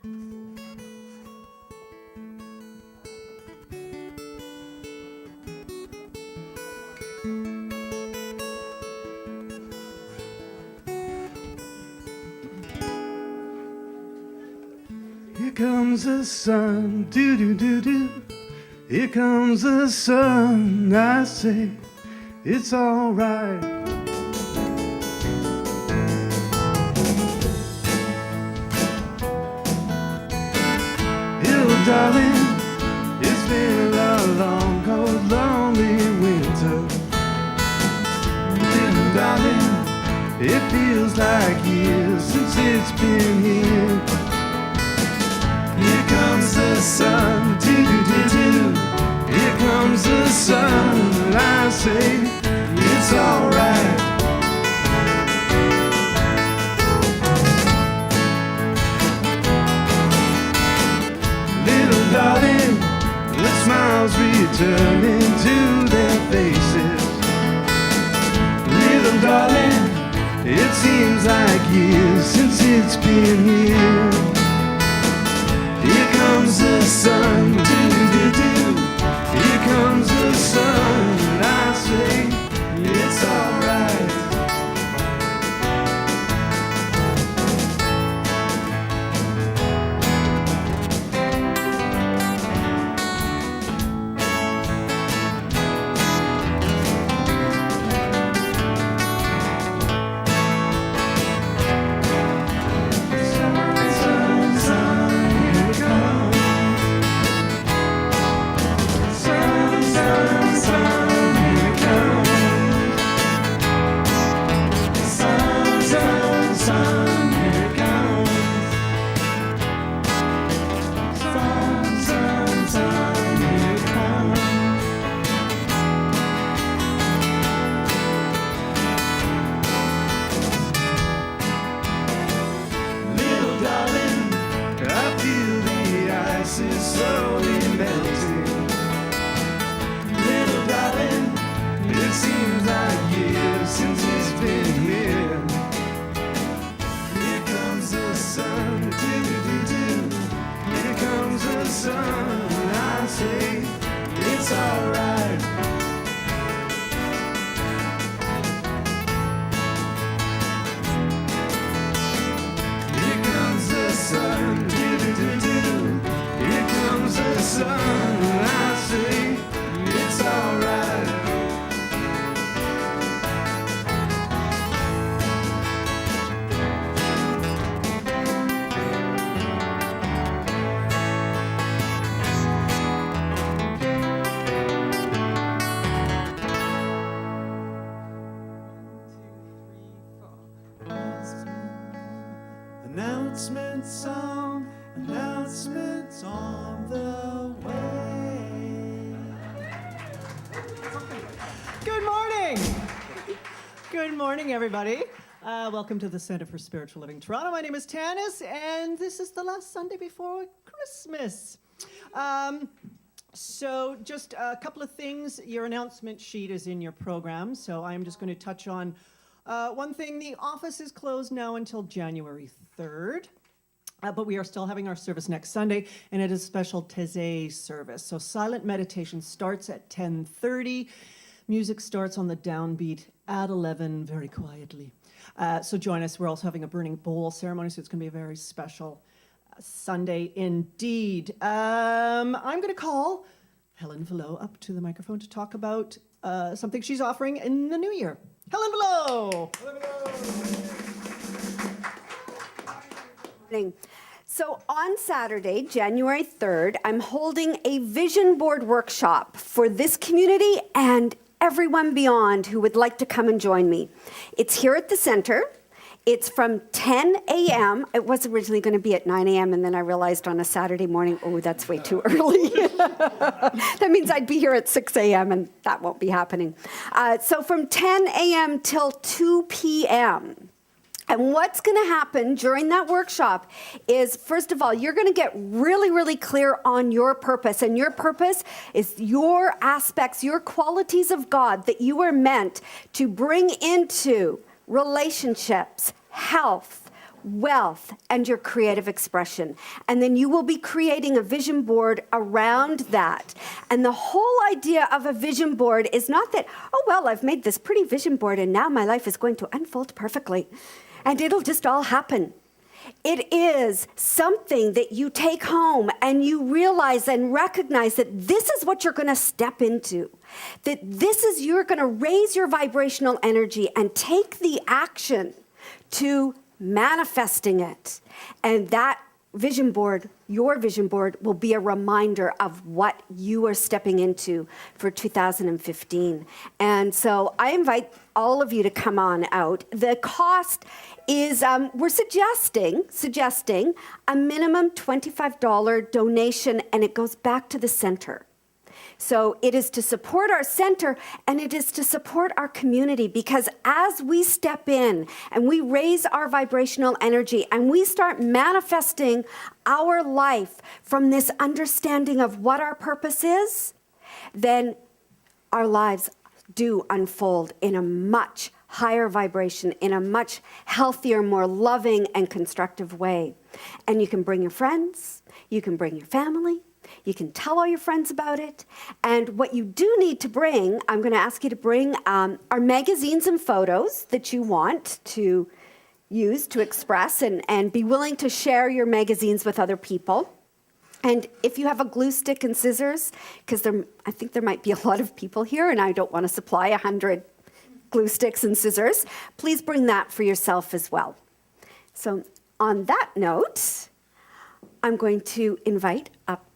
Here comes the sun, do-do-do-do. Here comes the sun, I say, it's all right. Little darling, it's been a long, cold, lonely winter. Little darling, it feels like years since it's been here. Here comes the sun, do-do-do-do. Here comes the sun, I say, it's alright. Little darling, the smiles returning to their faces. Little darling, it seems like years since it's been here. Here comes the sun, do-do-do-do. Here comes the sun, and I say, it's alright. Announcements on the way. Good morning. Good morning, everybody. Welcome to the Center for Spiritual Living Toronto. My name is Tanis, and this is the last Sunday before Christmas. So just a couple of things. Your announcement sheet is in your program, so I'm just going to touch on one thing. The office is closed now until January 3rd. But we are still having our service next Sunday, and it is a special Taizé service. So silent meditation starts at 10:30. Music starts on the downbeat at 11, very quietly. So join us. We're also having a burning bowl ceremony, so it's going to be a very special Sunday indeed. I'm going to call Helen Velo up to the microphone to talk about something she's offering in the new year. Helen Velo! So on Saturday, January 3rd, I'm holding a vision board workshop for this community and everyone beyond who would like to come and join me. It's here at the center. It's from 10 a.m. It was originally going to be at 9 a.m. and then I realized on a Saturday morning, oh, that's way too early. That means I'd be here at 6 a.m. and that won't be happening. So from 10 a.m. till 2 p.m. And what's going to happen during that workshop is, first of all, you're going to get really, really clear on your purpose. And your purpose is your aspects, your qualities of God that you were meant to bring into relationships, health, wealth, and your creative expression. And then you will be creating a vision board around that. And the whole idea of a vision board is not that, oh, well, I've made this pretty vision board and now my life is going to unfold perfectly and it'll just all happen. It is something that you take home and you realize and recognize that this is what you're going to step into. That you're going to raise your vibrational energy and take the action to manifesting it. And that vision board, your vision board, will be a reminder of what you are stepping into for 2015. And so I invite all of you to come on out. The cost is, we're suggesting a minimum $25 donation, and it goes back to the center. So it is to support our center, and it is to support our community, because as we step in and we raise our vibrational energy and we start manifesting our life from this understanding of what our purpose is, then our lives do unfold in a much higher vibration, in a much healthier, more loving and constructive way. And you can bring your friends, you can bring your family, you can tell all your friends about it. And what you do need to bring, I'm going to ask you to bring our magazines and photos that you want to use to express and be willing to share your magazines with other people. And if you have a glue stick and scissors, because I think there might be a lot of people here and I don't want to supply 100 glue sticks and scissors, please bring that for yourself as well. So on that note, I'm going to invite up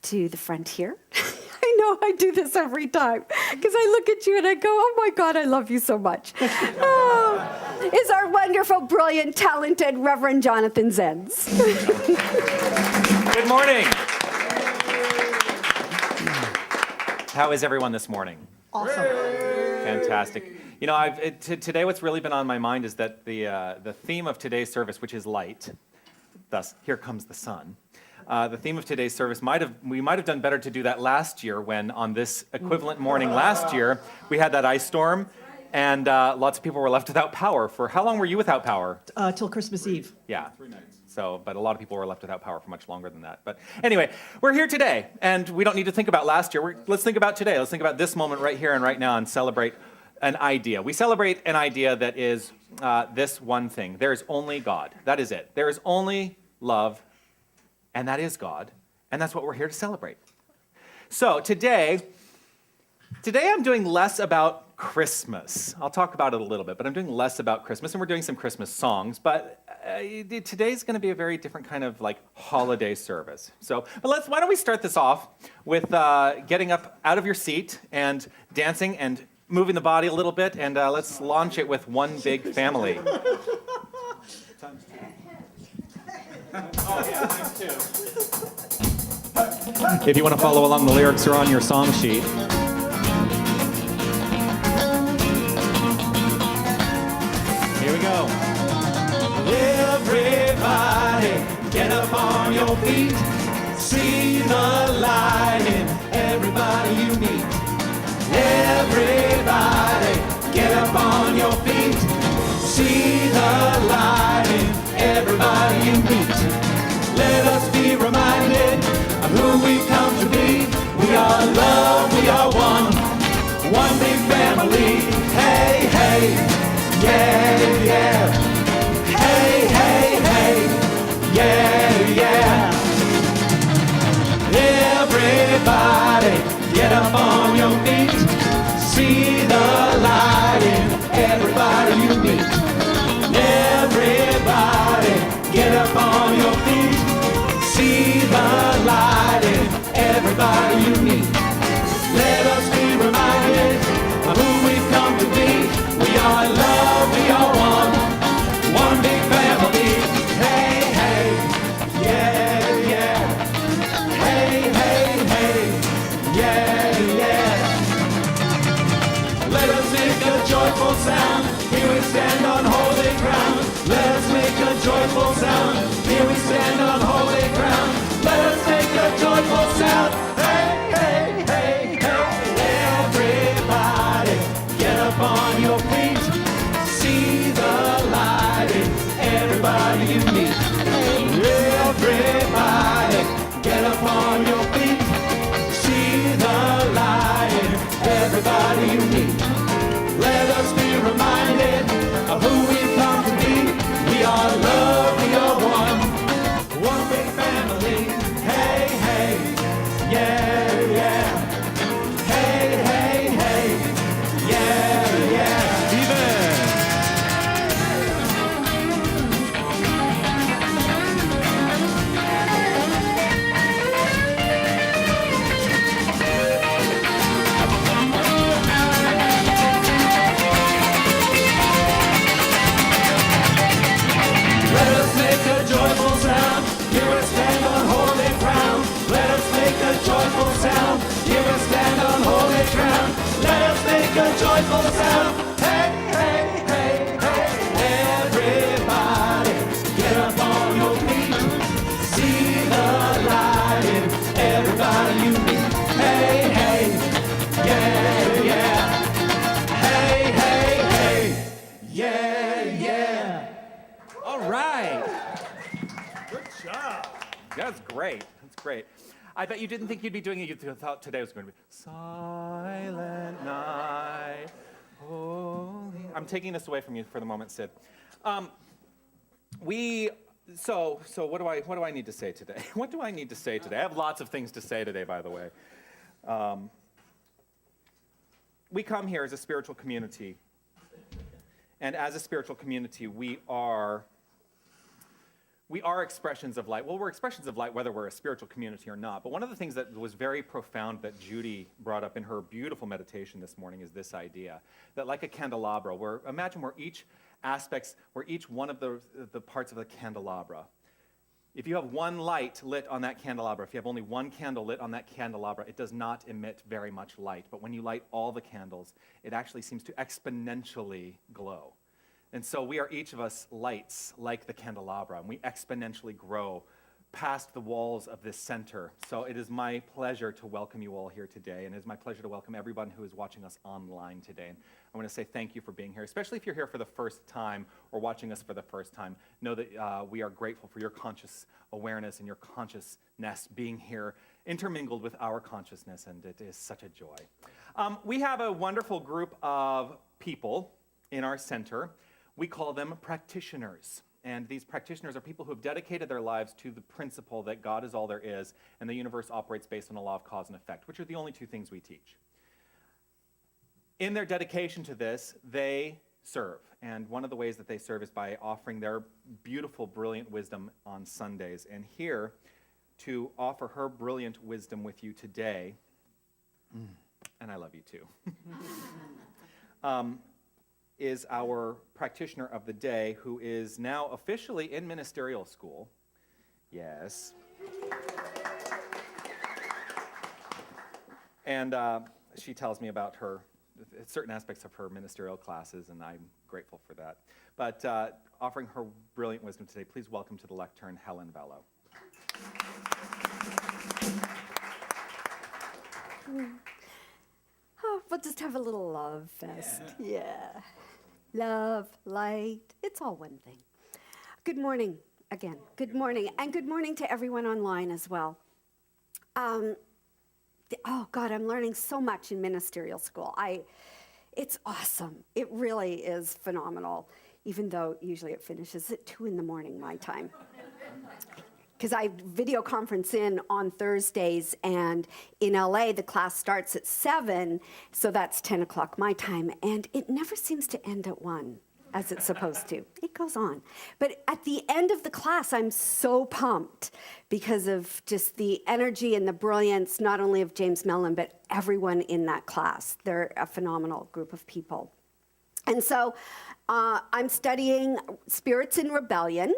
to the front here. I know I do this every time because I look at you and I go, oh my God, I love you so much. Is our wonderful, brilliant, talented Reverend Jonathan Zenz. Good morning. How is everyone this morning? Awesome. Fantastic. You know, today what's really been on my mind is that the theme of today's service, which is light, thus, here comes the sun. The theme of today's service, we might have done better to do that last year when on this equivalent morning last year, we had that ice storm and lots of people were left without power. For how long were you without power? Till Christmas Eve. Yeah. 3 nights. So, but a lot of people were left without power for much longer than that. But anyway, we're here today and we don't need to think about last year. Let's think about today. Let's think about this moment right here and right now and celebrate an idea. We celebrate an idea that is this one thing. There is only God. That is it. There is only love. And that is God, and that's what we're here to celebrate. So today I'm doing less about Christmas. I'll talk about it a little bit, but I'm doing less about Christmas, and we're doing some Christmas songs, but today's going to be a very different kind of like holiday service. So, but why don't we start this off with getting up out of your seat and dancing and moving the body a little bit, and let's launch it with One Big Family. Oh, yeah, times 2. If you want to follow along, the lyrics are on your song sheet. Here we go. Everybody, get up on your feet. See the light in everybody you meet. Everybody, get up on your feet. See the light in everybody you meet. Let us be reminded of who we've come to be. We are love, we are one big family. Hey, hey, yeah, yeah. Hey, hey, hey, yeah, yeah. Everybody, get up on your feet. See the light in everybody you meet. Everybody, get up on your feet. See the light in everybody you meet. Let us be reminded of who we've come to be. We are love, we are one. That's great. That's great. I bet you didn't think you'd be doing it. You thought today was going to be Silent Night. Holy. I'm taking this away from you for the moment, Sid. So what do I need to say today? What do I need to say today? I have lots of things to say today, by the way. We come here as a spiritual community, and as a spiritual community, we are expressions of light. Well, we're expressions of light whether we're a spiritual community or not. But one of the things that was very profound that Judy brought up in her beautiful meditation this morning is this idea that, like a candelabra, imagine where each one of the parts of the candelabra, if you have one light lit on that candelabra, if you have only one candle lit on that candelabra, it does not emit very much light. But when you light all the candles, it actually seems to exponentially glow. And so we are each of us lights like the candelabra, and we exponentially grow past the walls of this center. So it is my pleasure to welcome you all here today, and it is my pleasure to welcome everyone who is watching us online today. And I want to say thank you for being here, especially if you're here for the first time or watching us for the first time. Know that we are grateful for your conscious awareness and your consciousness being here, intermingled with our consciousness, and it is such a joy. We have a wonderful group of people in our center. We call them practitioners. And these practitioners are people who have dedicated their lives to the principle that God is all there is, and the universe operates based on the law of cause and effect, which are the only two things we teach. In their dedication to this, they serve. And one of the ways that they serve is by offering their beautiful, brilliant wisdom on Sundays. And here, to offer her brilliant wisdom with you today, and I love you too, is our practitioner of the day, who is now officially in ministerial school. Yes. And she tells me about certain aspects of her ministerial classes, and I'm grateful for that. But offering her brilliant wisdom today, please welcome to the lectern Helen Vallow. Oh, we'll just have a little love fest. Yeah. Love, light, it's all one thing. Good morning again. Good morning. And good morning to everyone online as well. Oh, God, I'm learning so much in ministerial school. It's awesome. It really is phenomenal, even though usually it finishes at 2 in the morning my time. Because I video conference in on Thursdays, and in LA, the class starts at 7, so that's 10 o'clock my time, and it never seems to end at 1, as it's supposed to. It goes on. But at the end of the class, I'm so pumped because of just the energy and the brilliance, not only of James Mellon, but everyone in that class. They're a phenomenal group of people. And so I'm studying spirits in rebellion.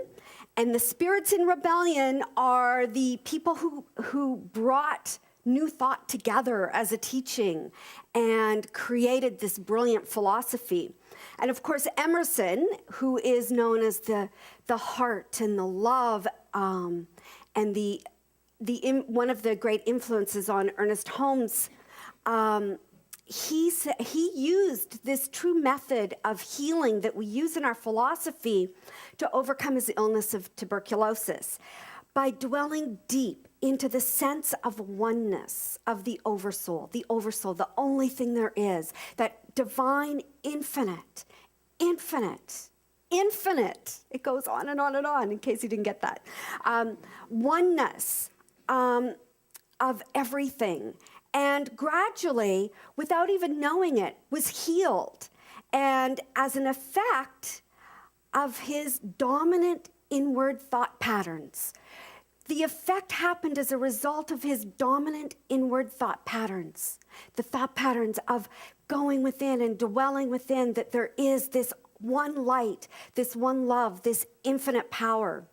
And the spirits in rebellion are the people who brought new thought together as a teaching and created this brilliant philosophy. And of course, Emerson, who is known as the heart and the love and one of the great influences on Ernest Holmes, he used this true method of healing that we use in our philosophy to overcome his illness of tuberculosis by dwelling deep into the sense of oneness of the oversoul, the only thing there is, that divine infinite. It goes on and on and on, in case you didn't get that. Oneness of everything. And gradually, without even knowing it, was healed. And as an effect of his dominant inward thought patterns. The effect happened as a result of his dominant inward thought patterns. The thought patterns of going within and dwelling within, that there is this one light, this one love, this infinite power.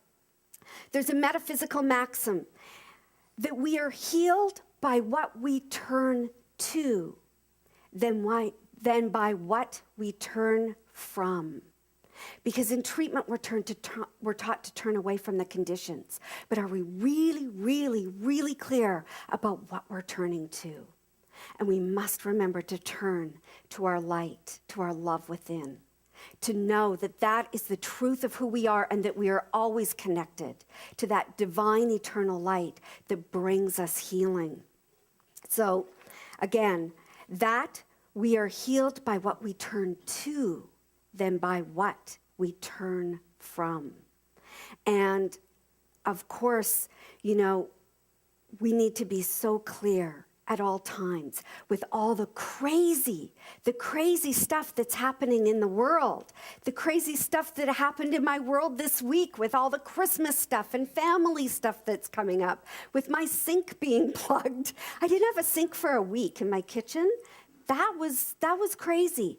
There's a metaphysical maxim that we are healed by what we turn to, than by what we turn from. Because in treatment, we're taught to turn away from the conditions. But are we really, really, really clear about what we're turning to? And we must remember to turn to our light, to our love within. to know that that is the truth of who we are and that we are always connected to that divine eternal light that brings us healing. So again, that we are healed by what we turn to than by what we turn from. And of course, you know, we need to be so clear at all times with all the crazy stuff that's happening in the world, the crazy stuff that happened in my world this week with all the Christmas stuff and family stuff that's coming up, with my sink being plugged. I didn't have a sink for a week in my kitchen. That was crazy.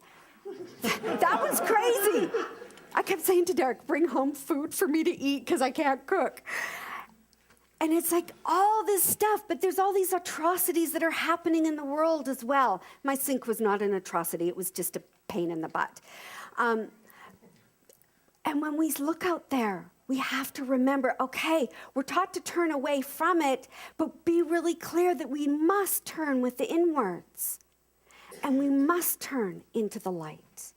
That was crazy. I kept saying to Derek, bring home food for me to eat because I can't cook. And it's like all this stuff, but there's all these atrocities that are happening in the world as well. My sink was not an atrocity. It was just a pain in the butt. And when we look out there, we have to remember, okay, we're taught to turn away from it, but be really clear that we must turn with the inwards. And we must turn into the light,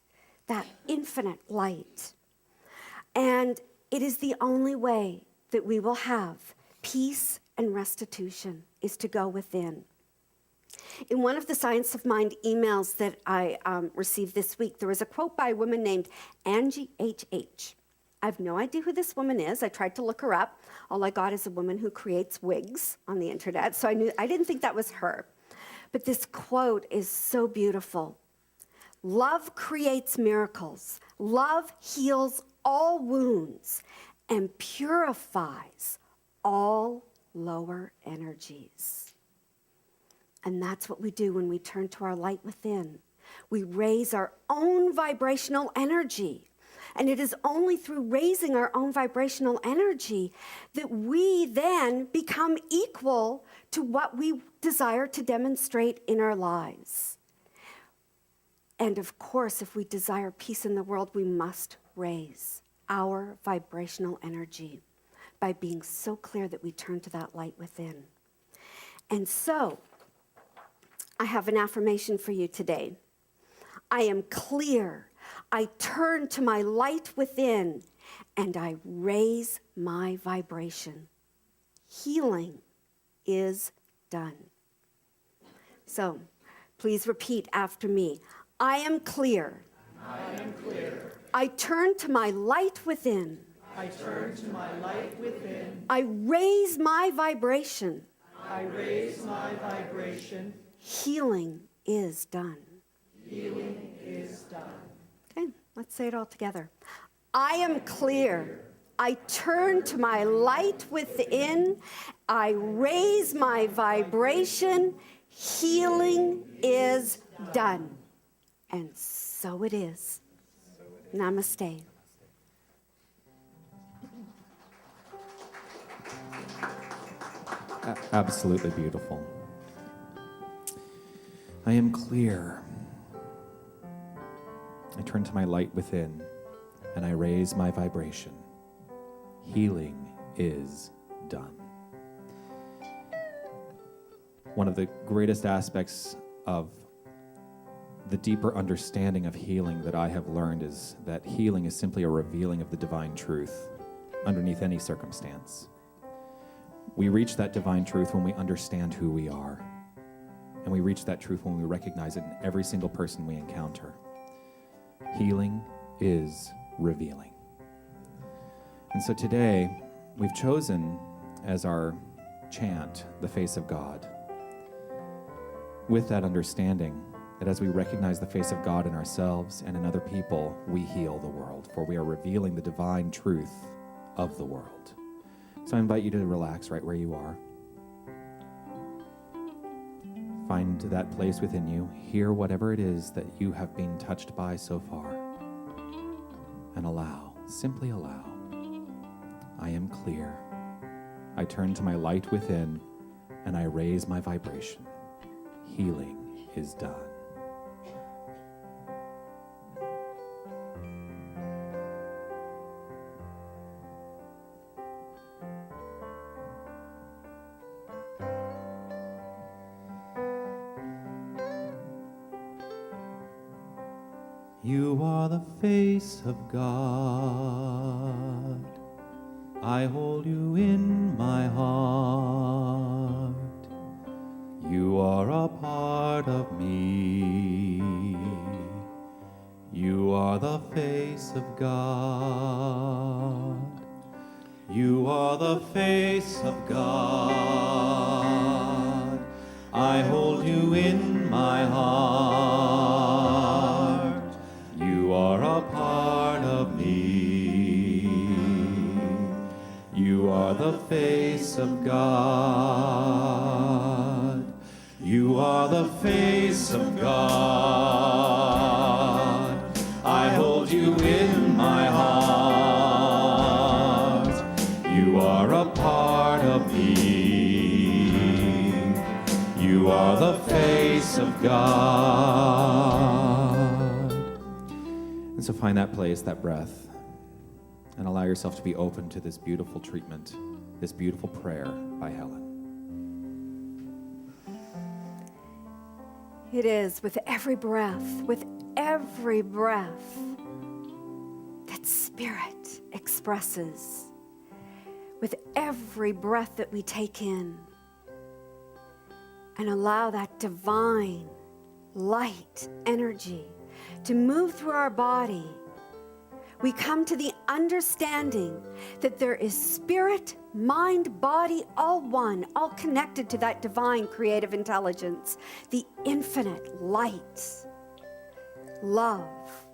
that infinite light. And it is the only way that we will have peace and restitution, is to go within. In one of the Science of Mind emails that I received this week, there was a quote by a woman named Angie H.H. I have no idea who this woman is. I tried to look her up. All I got is a woman who creates wigs on the internet, so I didn't think that was her. But this quote is so beautiful. Love creates miracles. Love heals all wounds and purifies all lower energies. And that's what we do when we turn to our light within. We raise our own vibrational energy. And it is only through raising our own vibrational energy that we then become equal to what we desire to demonstrate in our lives. And of course, if we desire peace in the world, we must raise our vibrational energy by being so clear that we turn to that light within. And so, I have an affirmation for you today. I am clear. I turn to my light within, and I raise my vibration. Healing is done. So, please repeat after me. I am clear. I am clear. I turn to my light within. I turn to my light within. I raise my vibration. I raise my vibration. Healing is done. Healing is done. Okay, let's say it all together. I am clear. I turn to my light within. I raise my vibration. Healing is done. And so it is. Namaste. Absolutely beautiful. I am clear. I turn to my light within, and I raise my vibration. Healing is done. One of the greatest aspects of the deeper understanding of healing that I have learned is that healing is simply a revealing of the divine truth underneath any circumstance. We reach that divine truth when we understand who we are. And we reach that truth when we recognize it in every single person we encounter. Healing is revealing. And so today, we've chosen as our chant, the face of God, with that understanding that as we recognize the face of God in ourselves and in other people, we heal the world, for we are revealing the divine truth of the world. So I invite you to relax right where you are. Find that place within you. Hear whatever it is that you have been touched by so far. And allow, simply allow. I am clear. I turn to my light within, and I raise my vibration. Healing is done. You are the face of God. I hold you in my heart. You are a part of me. You are the face of God. You are the face of God. I hold you in my heart. You are a part of me. You are the face of God. You are the face of God. I hold you in my heart. You are a part of me. You are the face of God. And so find that place, that breath, and allow yourself to be open to this beautiful treatment, this beautiful prayer by Helen. It is with every breath, that Spirit expresses. With every breath that we take in, and allow that divine light energy to move through our body, we come to the understanding that there is spirit, mind, body, all one, all connected to that divine creative intelligence, the infinite light, love,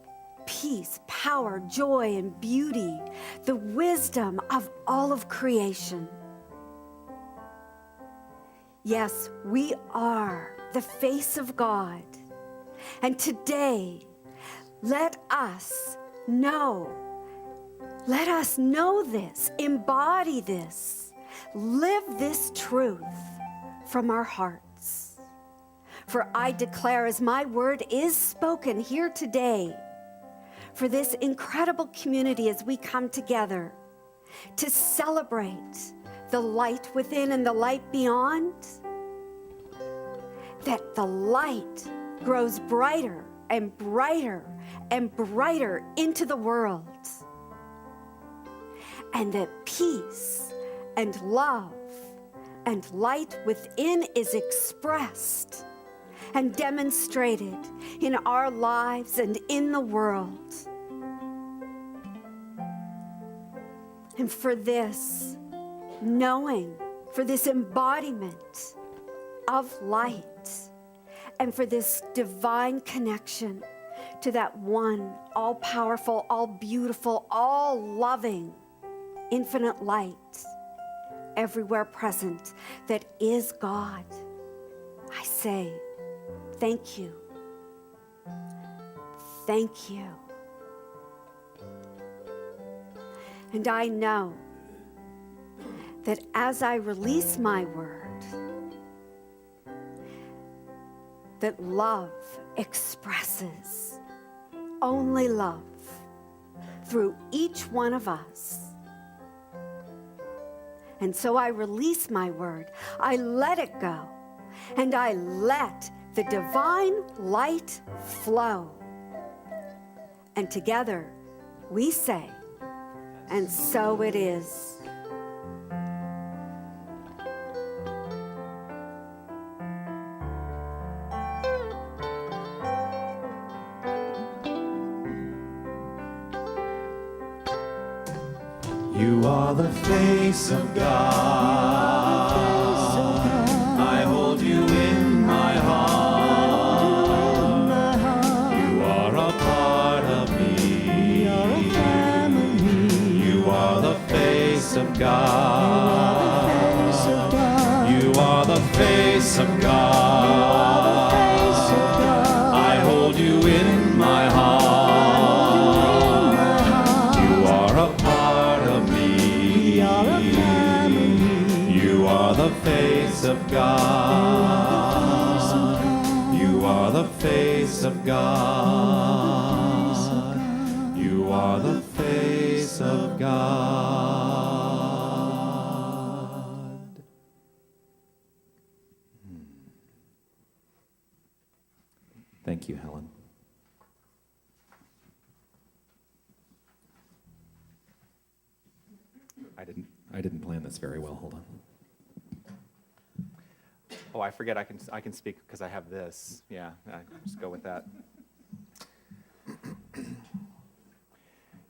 peace, power, joy, and beauty, the wisdom of all of creation. Yes, we are the face of God. And today, let us know this, embody this, live this truth from our hearts. For I declare, as my word is spoken here today, for this incredible community as we come together to celebrate the light within and the light beyond, that the light grows brighter and brighter and brighter into the world, and that peace and love and light within is expressed and demonstrated in our lives and in the world. And for this knowing, for this embodiment of light, and for this divine connection to that one all-powerful, all-beautiful, all-loving, infinite light, everywhere present, that is God, I say, thank you. Thank you. And I know that as I release my word, that love expresses only love through each one of us. And so I release my word, I let it go, and I let the divine light flow. And together we say, and so it is. You are the face of God. I hold you in my heart. You are a part of me. You are the face of God. You are the face of God. I hold you in my heart. You are a part of me. You are the face of God. You are the face of God. You are the face of God. Thank you, Helen. I didn't plan this very well. Hold on. Oh, I forget I can speak because I have this. Yeah, I just go with that.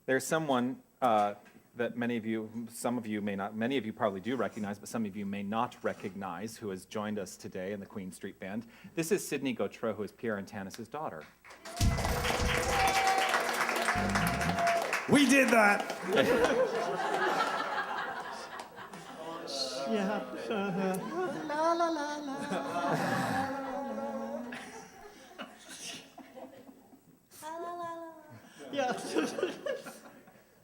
There's someone that some of you may not, many of you probably do recognize, but some of you may not recognize, who has joined us today in the Queen Street Band. This is Sydney Gautreau, who is Pierre and Tanis's daughter. We did that. Yeah. La, la, la, la. Yeah.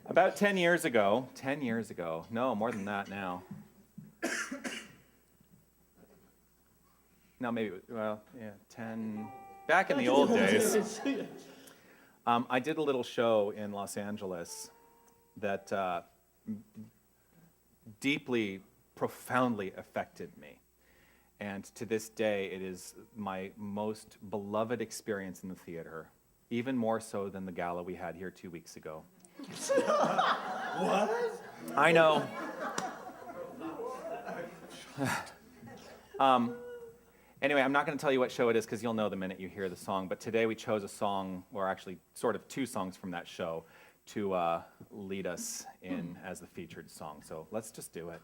About 10 years ago, no, more than that now. No, maybe, well, yeah, 10, back in the old days. I did a little show in Los Angeles that deeply, profoundly affected me. And to this day, it is my most beloved experience in the theater, even more so than the gala we had here 2 weeks ago. What? I know. Anyway, I'm not going to tell you what show it is because you'll know the minute you hear the song. But today we chose a song, or actually sort of two songs from that show, to lead us in as the featured song. So let's just do it.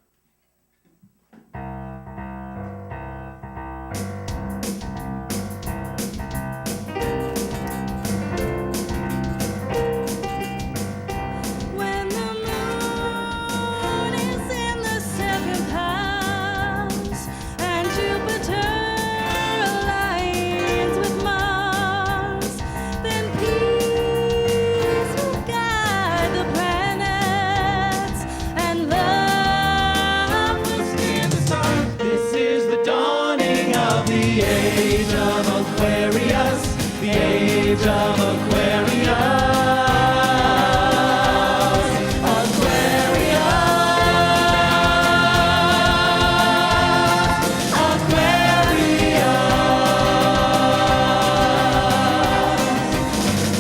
When the moon is in the seventh house and Jupiter aligns with Mars, then peace will guide the planets and love will steer the stars. This is the dawning of the age of Aquarius, the age of Aquarius.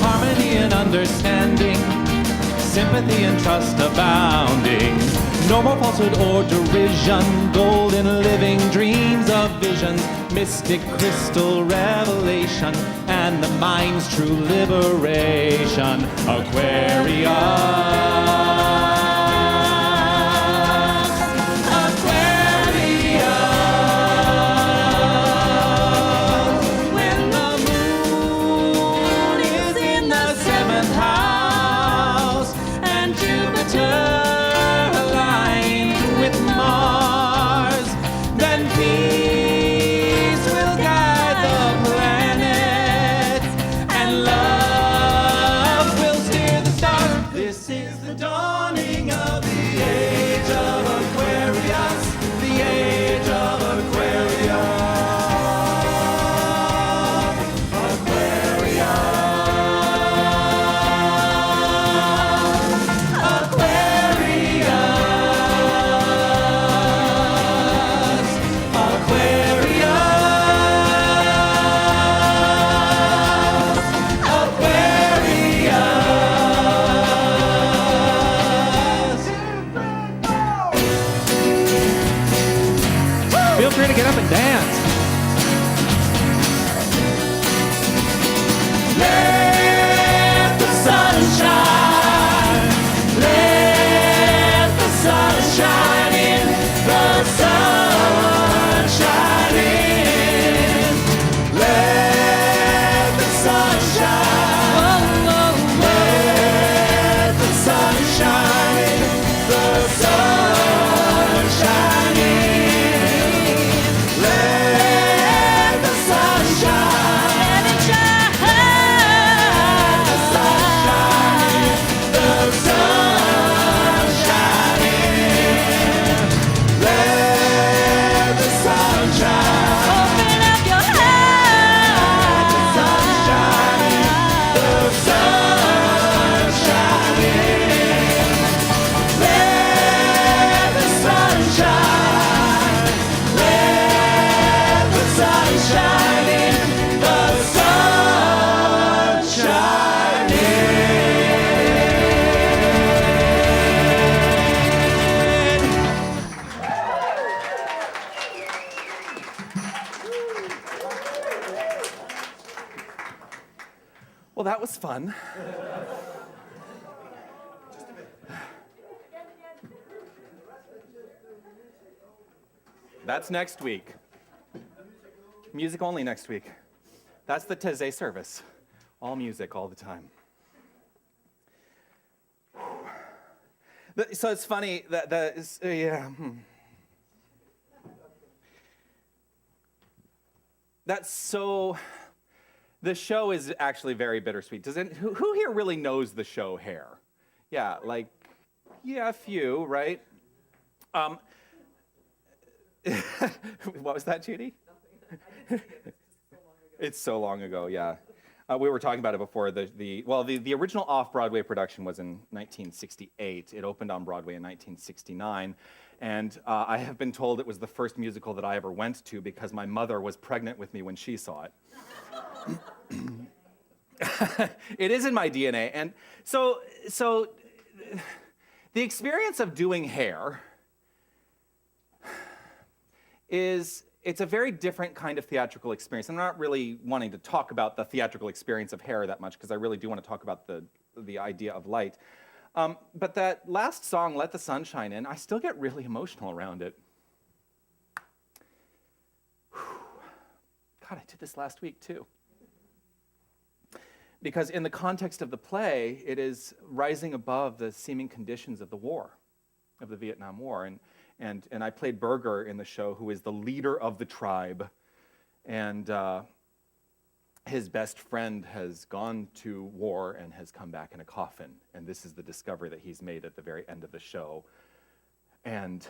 Harmony and understanding, sympathy and trust abounding. No more falsehood or derision, golden living dreams of visions, mystic crystal revelation, and the mind's true liberation. When the moon is in the seventh house and Jupiter aligned with Mars, then peace will guide the planets and love will steer the stars. This is the dawning of the age of Aquarius, the age of Aquarius. Feel free to get up and dance. Let the sun shine. Let the sun shine in. The sun shine in. Let the sun shine. Let the sun shine in. The sun shine in. Let was fun. That's next week. Music only next week. That's the Taizé service. All music all the time. So it's funny that that's so. The show is actually very bittersweet. Who here really knows the show Hair? Yeah, a few, right? What was that, Judy? It's so long ago, yeah. We were talking about it before. The original off-Broadway production was in 1968. It opened on Broadway in 1969. And I have been told it was the first musical that I ever went to because my mother was pregnant with me when she saw it. It is in my DNA. And so the experience of doing Hair it's a very different kind of theatrical experience. I'm not really wanting to talk about the theatrical experience of Hair that much because I really do want to talk about the idea of light. But that last song, Let the Sun Shine In, I still get really emotional around it. God, I did this last week too. Because in the context of the play, it is rising above the seeming conditions of the war, of the Vietnam War. And I played Berger in the show, who is the leader of the tribe. And his best friend has gone to war and has come back in a coffin. And this is the discovery that he's made at the very end of the show. And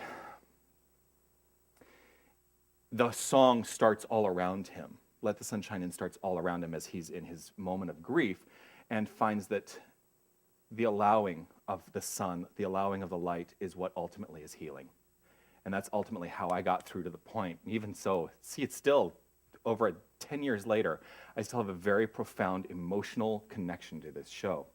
the song starts all around him. Let the Sun Shine In starts all around him as he's in his moment of grief and finds that the allowing of the sun, the allowing of the light is what ultimately is healing. And that's ultimately how I got through to the point. And even so, see, it's still over 10 years later, I still have a very profound emotional connection to this show.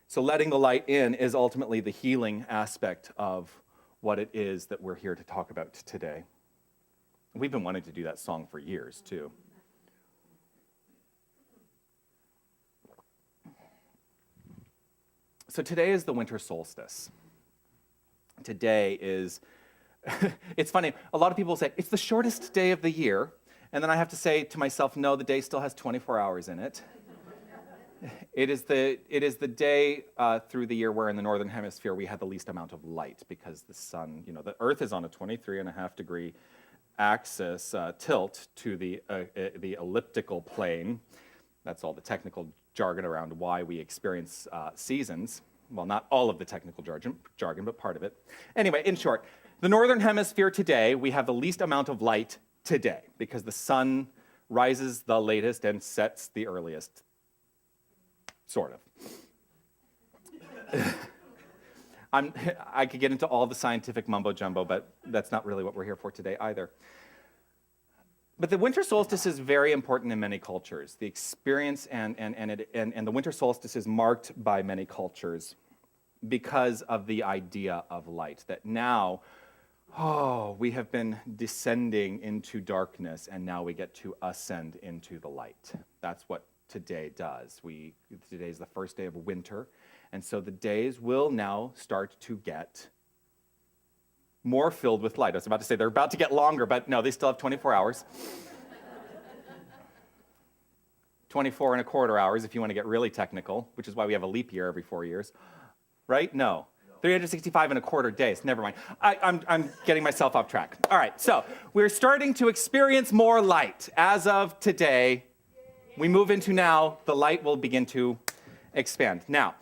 So letting the light in is ultimately the healing aspect of what it is that we're here to talk about today. We've been wanting to do that song for years, too. So today is the winter solstice. Today is, it's funny, a lot of people say, it's the shortest day of the year, and then I have to say to myself, no, the day still has 24 hours in it. It is the day through the year where in the northern hemisphere we have the least amount of light because the sun, the earth is on a 23.5 degree axis tilt to the elliptical plane. That's all the technical jargon around why we experience seasons. Well, not all of the technical jargon, but part of it. Anyway, in short, the northern hemisphere today, we have the least amount of light today because the sun rises the latest and sets the earliest, sort of. I could get into all the scientific mumbo-jumbo, but that's not really what we're here for today either. But the winter solstice is very important in many cultures. The experience and the winter solstice is marked by many cultures because of the idea of light, that now, we have been descending into darkness, and now we get to ascend into the light. That's what today does. Today is the first day of winter, and so the days will now start to get more filled with light. I was about to say they're about to get longer, but no, they still have 24 hours. 24.25 hours if you want to get really technical, which is why we have a leap year every 4 years. Right? No. 365.25 days. Never mind. I'm getting myself off track. All right, so we're starting to experience more light. As of today, we move into now, the light will begin to expand. Now,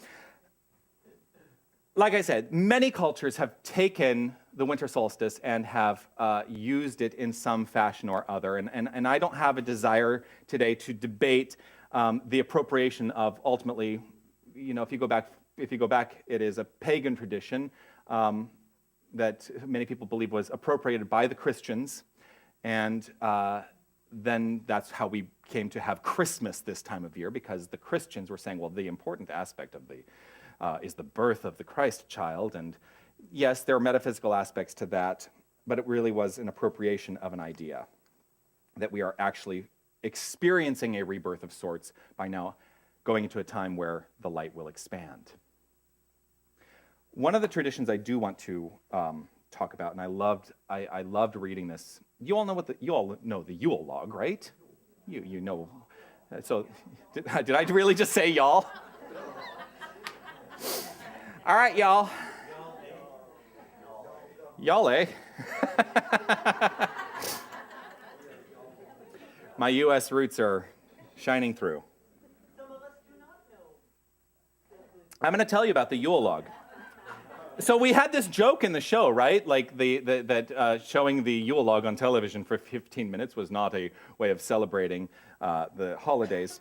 like I said, many cultures have taken the winter solstice and have used it in some fashion or other. And I don't have a desire today to debate the appropriation of ultimately, if you go back, it is a pagan tradition that many people believe was appropriated by the Christians. And then that's how we came to have Christmas this time of year, because the Christians were saying, well, the important aspect of is the birth of the Christ child. And yes, there are metaphysical aspects to that, but it really was an appropriation of an idea that we are actually experiencing a rebirth of sorts by now going into a time where the light will expand. One of the traditions I do want to talk about, and I loved reading this. You all know the Yule log, right? You know. So did I really just say y'all? All right, y'all. Y'all, eh? My U.S. roots are shining through. I'm going to tell you about the Yule log. So we had this joke in the show, right? Like that showing the Yule log on television for 15 minutes was not a way of celebrating the holidays.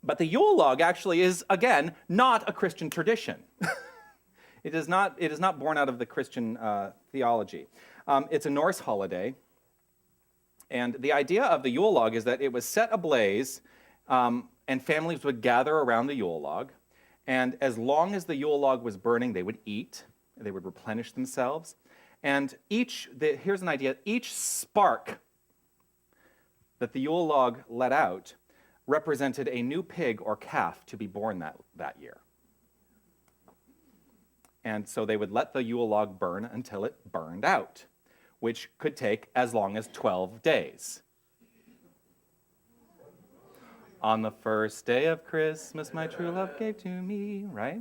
But the Yule log actually is, again, not a Christian tradition. It is not born out of the Christian theology. It's a Norse holiday. And the idea of the Yule log is that it was set ablaze, and families would gather around the Yule log. And as long as the Yule log was burning, they would eat, they would replenish themselves. And here's an idea, each spark that the Yule log let out represented a new pig or calf to be born that year. And so they would let the Yule log burn until it burned out, which could take as long as 12 days. On the first day of Christmas, my true love gave to me, right?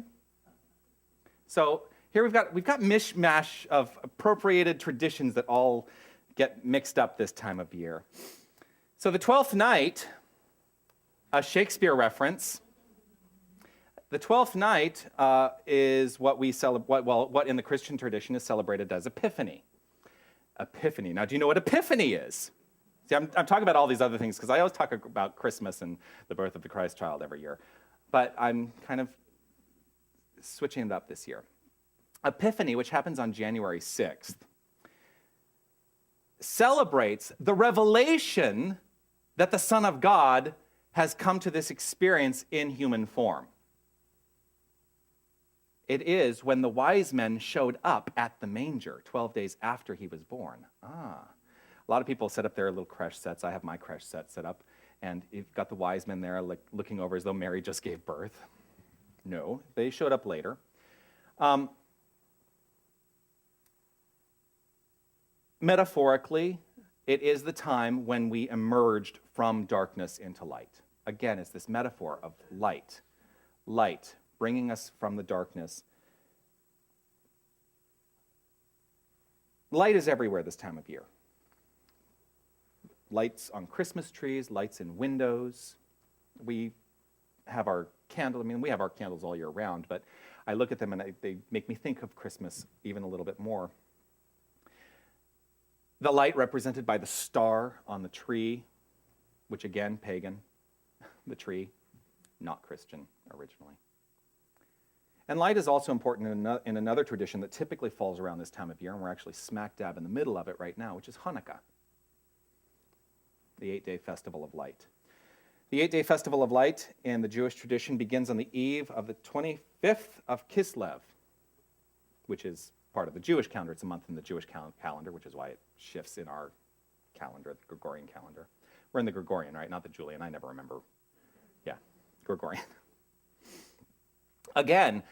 So here we've got mishmash of appropriated traditions that all get mixed up this time of year. So the 12th night, a Shakespeare reference. The 12th night is what we celebrate. What in the Christian tradition is celebrated as Epiphany. Epiphany. Now, do you know what Epiphany is? See, I'm talking about all these other things because I always talk about Christmas and the birth of the Christ child every year. But I'm kind of switching it up this year. Epiphany, which happens on January 6th, celebrates the revelation that the Son of God has come to this experience in human form. It is when the wise men showed up at the manger 12 days after he was born. A lot of people set up their little creche sets. I have my creche set set up, and you've got the wise men there like looking over as though Mary just gave birth. No, they showed up later. Metaphorically, it is the time when we emerged from darkness into light. Again, it's this metaphor of light, bringing us from the darkness. Light is everywhere this time of year. Lights on Christmas trees, lights in windows. We have our candles. I mean, we have our candles all year round, but I look at them and they make me think of Christmas even a little bit more. The light represented by the star on the tree, which again, pagan. The tree, not Christian originally. And light is also important in another tradition that typically falls around this time of year, and we're actually smack dab in the middle of it right now, which is Hanukkah, the 8-day festival of light. The 8-day festival of light in the Jewish tradition begins on the eve of the 25th of Kislev, which is part of the Jewish calendar. It's a month in the Jewish calendar, which is why it shifts in our calendar, the Gregorian calendar. We're in the Gregorian, right? Not the Julian. I never remember. Yeah, Gregorian. Again,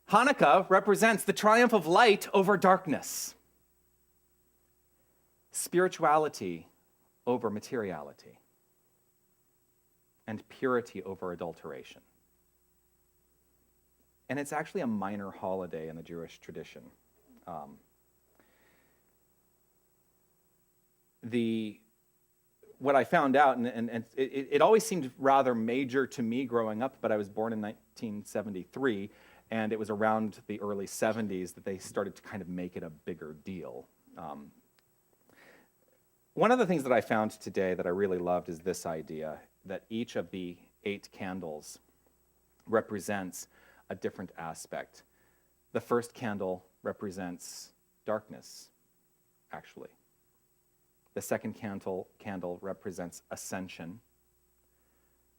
Hanukkah represents the triumph of light over darkness. Spirituality over materiality. And purity over adulteration. And it's actually a minor holiday in the Jewish tradition. What I found out, and it always seemed rather major to me growing up, but I was born in 1973, and it was around the early 70s that they started to kind of make it a bigger deal. One of the things that I found today that I really loved is this idea that each of the 8 candles represents a different aspect. The first candle represents darkness, actually. The second candle represents ascension.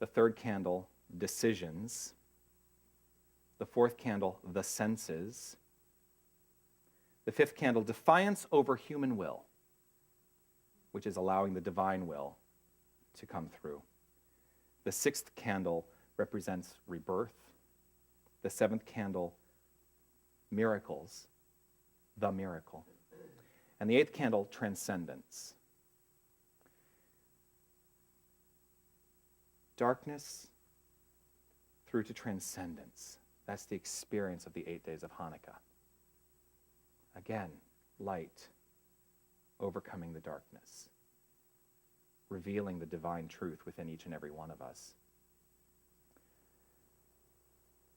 The third candle, decisions. The fourth candle, the senses. The fifth candle, defiance over human will, which is allowing the divine will to come through. The sixth candle represents rebirth. The seventh candle, miracles, the miracle. And the eighth candle, transcendence. Darkness through to transcendence. That's the experience of the 8 days of Hanukkah. Again, light overcoming the darkness, revealing the divine truth within each and every one of us.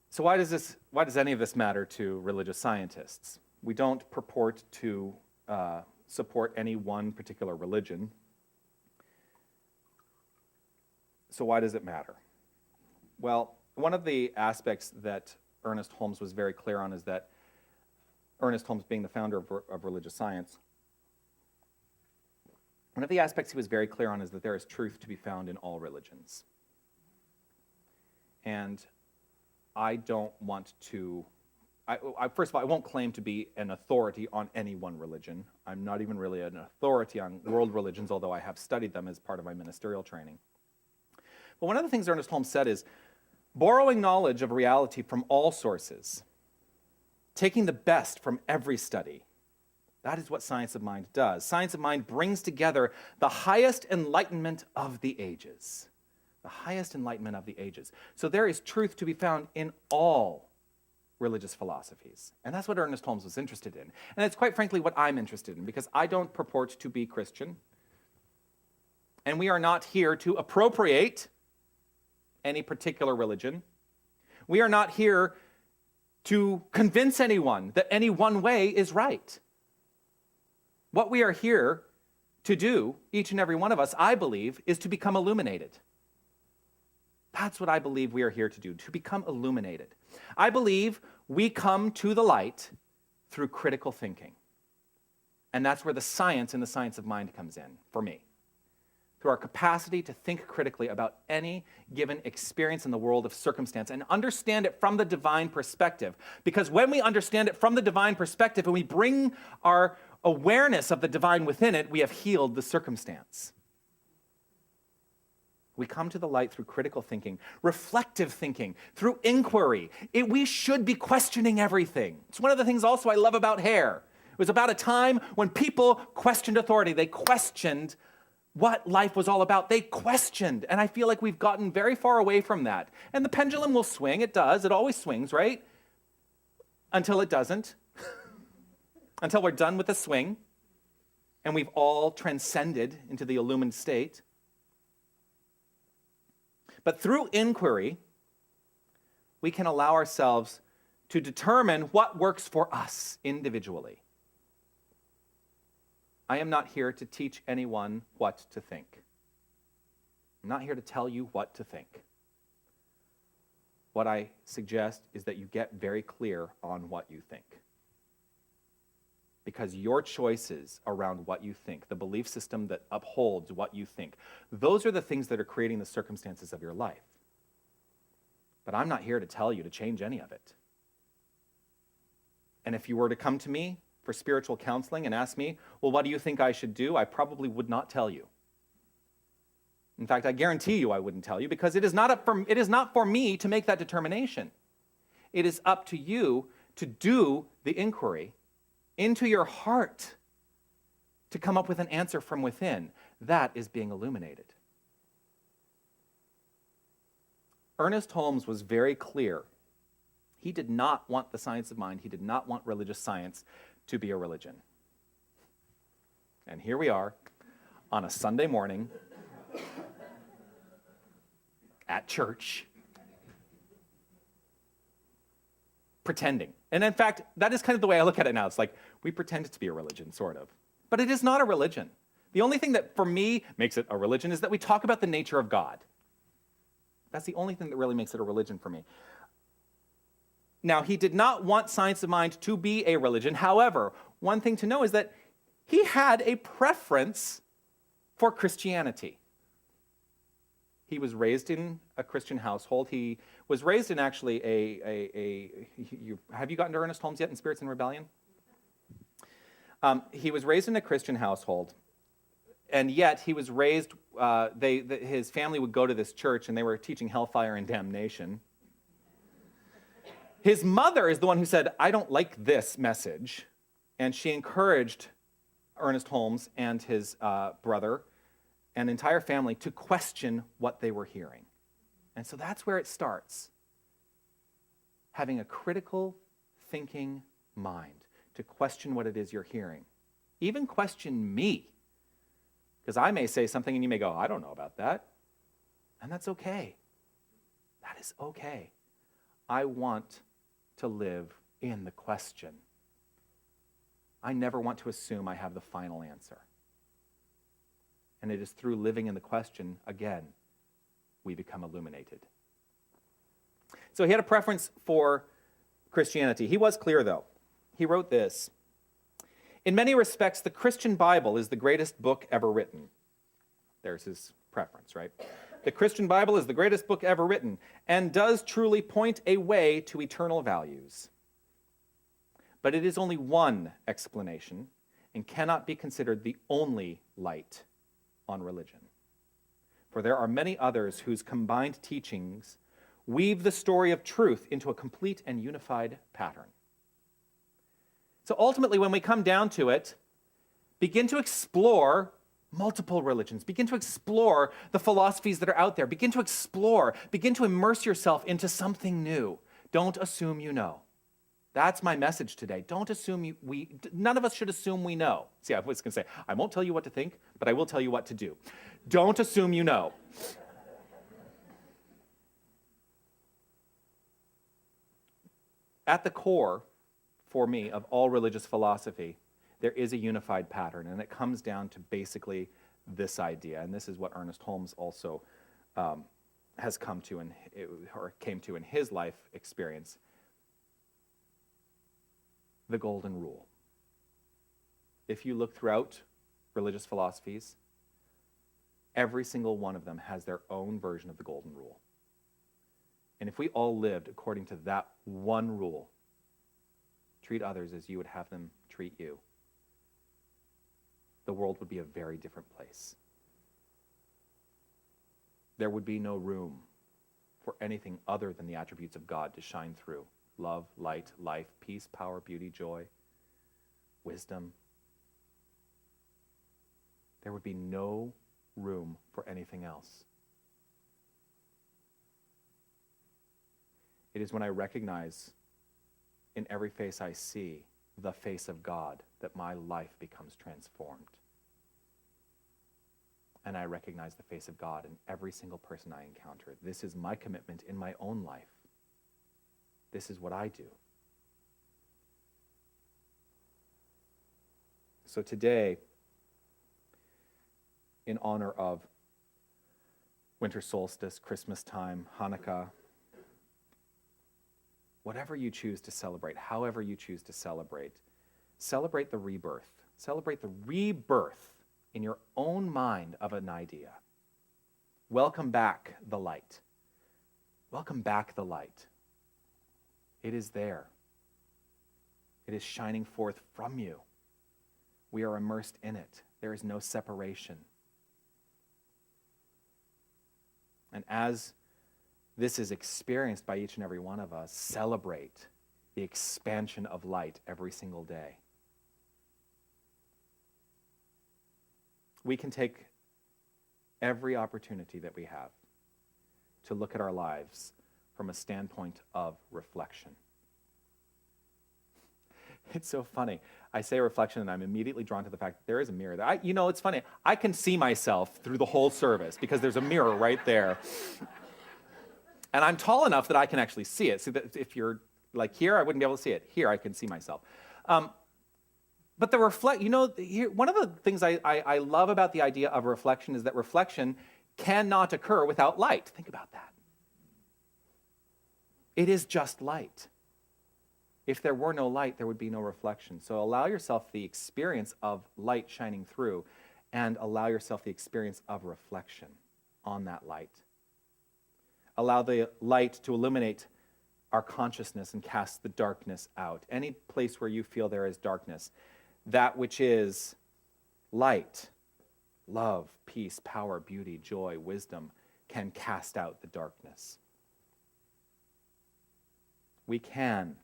So why does any of this matter to religious scientists? We don't purport to support any one particular religion. So why does it matter? Well, one of the aspects that Ernest Holmes was very clear on is that, Ernest Holmes being the founder of religious science, one of the aspects he was very clear on is that there is truth to be found in all religions. And I don't want to, first of all, I won't claim to be an authority on any one religion. I'm not even really an authority on world religions, although I have studied them as part of my ministerial training. But one of the things Ernest Holmes said is, borrowing knowledge of reality from all sources, taking the best from every study, that is what science of mind does. Science of mind brings together the highest enlightenment of the ages. The highest enlightenment of the ages. So there is truth to be found in all religious philosophies. And that's what Ernest Holmes was interested in. And it's quite frankly what I'm interested in, because I don't purport to be Christian. And we are not here to appropriate any particular religion. We are not here to convince anyone that any one way is right. What we are here to do, each and every one of us, I believe, is to become illuminated. That's what I believe we are here to do, to become illuminated. I believe we come to the light through critical thinking. And that's where the science and the science of mind comes in, for me. Through our capacity to think critically about any given experience in the world of circumstance and understand it from the divine perspective. Because when we understand it from the divine perspective and we bring our awareness of the divine within it, we have healed the circumstance. We come to the light through critical thinking, reflective thinking, through inquiry. We should be questioning everything. It's one of the things also I love about hair. It was about a time when people questioned authority. They questioned what life was all about. They questioned, and I feel like we've gotten very far away from that. And the pendulum will swing. It does. It always swings, right? Until it doesn't. Until we're done with the swing, and we've all transcended into the illumined state. But through inquiry, we can allow ourselves to determine what works for us individually. I am not here to teach anyone what to think. I'm not here to tell you what to think. What I suggest is that you get very clear on what you think. Because your choices around what you think, the belief system that upholds what you think, those are the things that are creating the circumstances of your life. But I'm not here to tell you to change any of it. And if you were to come to me for spiritual counseling and ask me, well, what do you think I should do? I probably would not tell you. In fact, I guarantee you I wouldn't tell you, because it is not for me to make that determination. It is up to you to do the inquiry into your heart to come up with an answer from within. That is being illuminated. Ernest Holmes was very clear. He did not want the science of mind, he did not want religious science to be a religion. And here we are on a Sunday morning at church, pretending. And in fact, that is kind of the way I look at it now. It's like, we pretend it to be a religion, sort of. But it is not a religion. The only thing that, for me, makes it a religion is that we talk about the nature of God. That's the only thing that really makes it a religion for me. Now, he did not want science of mind to be a religion. However, one thing to know is that he had a preference for Christianity. He was raised in a Christian household. He was raised in actually have you gotten to Ernest Holmes yet in Spirits in Rebellion? He was raised in a Christian household. and yet he was raised, his family would go to this church, and they were teaching hellfire and damnation. His mother is the one who said, I don't like this message, and she encouraged Ernest Holmes and his brother and entire family to question what they were hearing. And so that's where it starts. Having a critical thinking mind to question what it is you're hearing. Even question me. Because I may say something and you may go, I don't know about that. And that's okay. That is okay. I want to live in the question. I never want to assume I have the final answer. And it is through living in the question, again, we become illuminated. So he had a preference for Christianity. He was clear, though. He wrote this: in many respects, the Christian Bible is the greatest book ever written. There's his preference, right? The Christian Bible is the greatest book ever written and does truly point a way to eternal values. But it is only one explanation and cannot be considered the only light on religion. For there are many others whose combined teachings weave the story of truth into a complete and unified pattern. So ultimately, when we come down to it, begin to explore multiple religions. Begin to explore the philosophies that are out there. Begin to immerse yourself into something new. Don't assume you know. That's my message today. Don't assume none of us should assume we know. See, I was going to say, I won't tell you what to think, but I will tell you what to do. Don't assume you know. At the core, for me, of all religious philosophy, there is a unified pattern, and it comes down to basically this idea, and this is what Ernest Holmes also has come to, or came to in his life experience: the golden rule. If you look throughout religious philosophies, every single one of them has their own version of the golden rule. And if we all lived according to that one rule, treat others as you would have them treat you, the world would be a very different place. There would be no room for anything other than the attributes of God to shine through: love, light, life, peace, power, beauty, joy, wisdom. There would be no room for anything else. It is when I recognize in every face I see the face of God that my life becomes transformed. And I recognize the face of God in every single person I encounter. This is my commitment in my own life. This is what I do. So today, in honor of winter solstice, Christmas time, Hanukkah, whatever you choose to celebrate, however you choose to celebrate the rebirth. Celebrate the rebirth in your own mind of an idea. Welcome back the light. Welcome back the light. It is there. It is shining forth from you. We are immersed in it. There is no separation. And as this is experienced by each and every one of us, celebrate the expansion of light every single day. We can take every opportunity that we have to look at our lives from a standpoint of reflection. It's so funny. I say reflection and I'm immediately drawn to the fact that there is a mirror there. It's funny. I can see myself through the whole service because there's a mirror right there. And I'm tall enough that I can actually see it. So that if you're like here, I wouldn't be able to see it. Here, I can see myself. But the one of the things I love about the idea of reflection is that reflection cannot occur without light. Think about that. It is just light. If there were no light, there would be no reflection. So allow yourself the experience of light shining through, and allow yourself the experience of reflection on that light. Allow the light to illuminate our consciousness and cast the darkness out. Any place where you feel there is darkness, that which is light love, peace, power, beauty, joy, wisdom can cast out the darkness. We can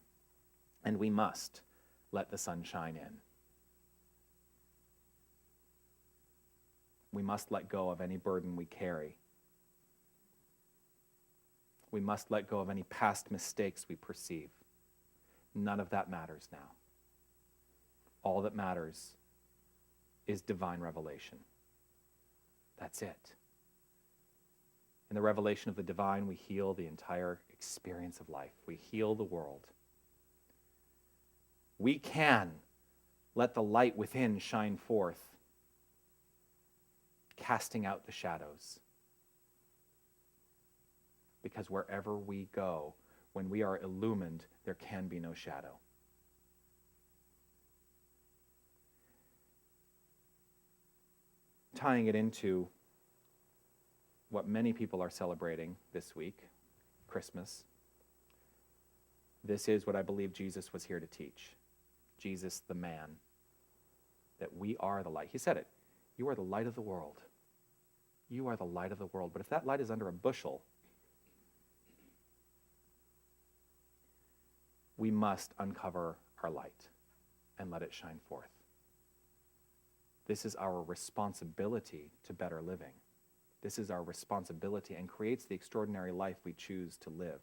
and we must let the sun shine in. We must let go of any burden we carry. We must let go of any past mistakes we perceive. None of that matters now. All that matters is divine revelation. That's it. In the revelation of the divine, we heal the entire experience of life. We heal the world. We can let the light within shine forth, casting out the shadows. Because wherever we go, when we are illumined, there can be no shadow. Tying it into what many people are celebrating this week, Christmas. This is what I believe Jesus was here to teach. Jesus, the man, that we are the light. He said it. You are the light of the world. You are the light of the world. But if that light is under a bushel, we must uncover our light and let it shine forth. This is our responsibility to better living. This is our responsibility and creates the extraordinary life we choose to live.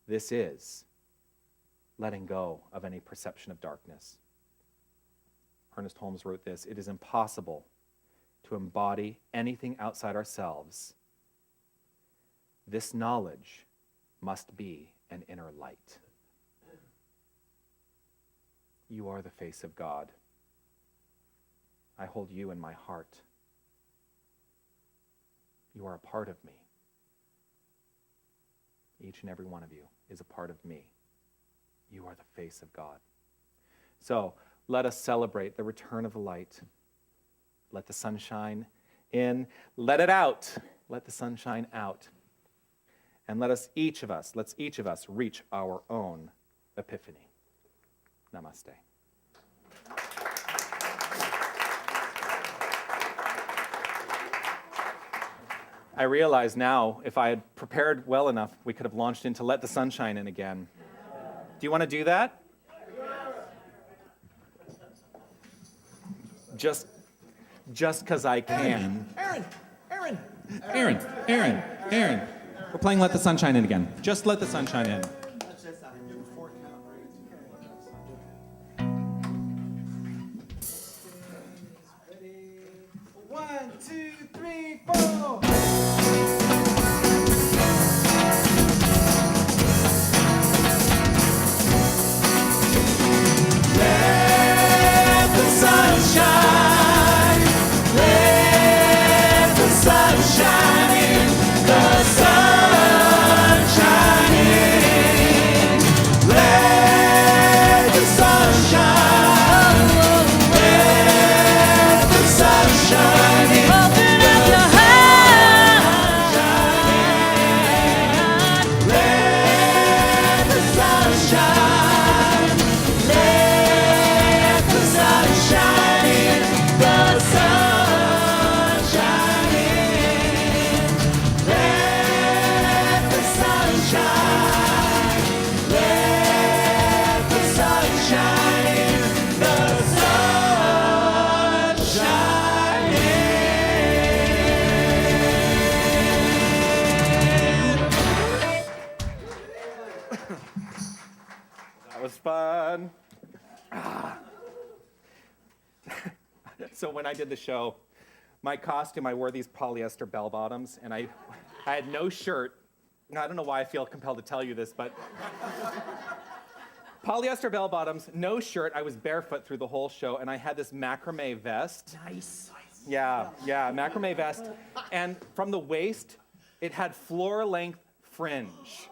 This is letting go of any perception of darkness. Ernest Holmes wrote this: "It is impossible to embody anything outside ourselves. This knowledge must be an inner light." You are the face of God. I hold you in my heart. You are a part of me. Each and every one of you is a part of me. You are the face of God. So let us celebrate the return of the light. Let the sun shine in. Let it out. Let the sun shine out. And let's each of us reach our own epiphany. Namaste. I realize now, if I had prepared well enough, we could have launched into Let the Sun Shine In again. Do you want to do that? Just because I can. Aaron. We're playing Let the Sun Shine In again. Just let the sun shine in. One, two, three, four. Let the sun shine. Let the sun shine in. The sun shine in. Let the sun shine. Let the sun shine in. Open up your heart. Let the sun shine. Let the sun shine in. The sun shine in. Let the sun shine. Let the sun shine in. The sun shine That was fun. So when I did the show, my costume, I wore these polyester bell bottoms, and I had no shirt. Now, I don't know why I feel compelled to tell you this, but polyester bell bottoms, no shirt. I was barefoot through the whole show, and I had this macrame vest. Nice. Yeah, macrame vest. And from the waist, it had floor-length fringe.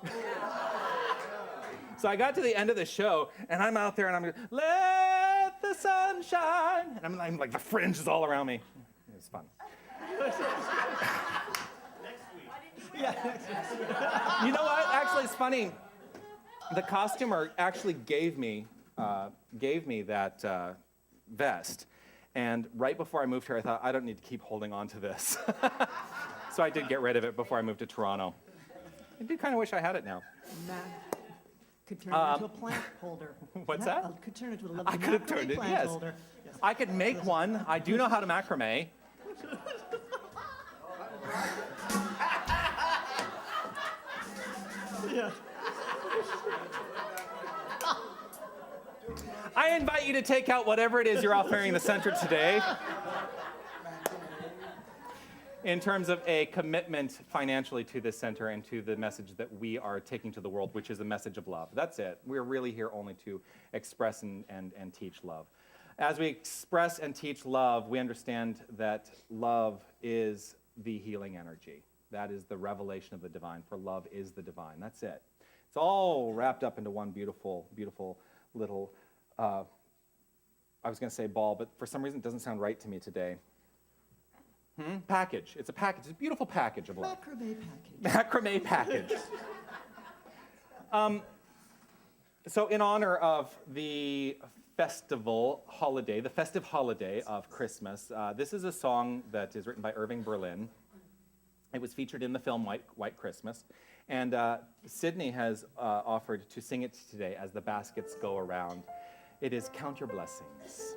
So I got to the end of the show, and I'm out there, and I'm going, let the sun shine. And I'm like, the fringe is all around me. It was fun. You know what? Actually, it's funny. The costumer actually gave me that vest. And right before I moved here, I thought, I don't need to keep holding on to this. So I did get rid of it before I moved to Toronto. I do kind of wish I had it now. Could turn it into a plant holder. What's that? Could turn it into a little I could have turned it, plant yes. holder. Yes. I could make one. I do know how to macrame. Yeah. I invite you to take out whatever it is you're offering the center today in terms of a commitment financially to this center and to the message that we are taking to the world, which is a message of love. That's it. We're really here only to express and teach love. As we express and teach love, we understand that love is the healing energy. That is the revelation of the divine, for love is the divine. That's it. It's all wrapped up into one beautiful, beautiful little, I was going to say ball, but for some reason it doesn't sound right to me today. Package. It's a package. It's a beautiful package of love. Macrame package. Macrame package. So in honor of the festival holiday, the festive holiday of Christmas, this is a song that is written by Irving Berlin. It was featured in the film White Christmas. And Sydney has offered to sing it today as the baskets go around. It is Count Your Blessings.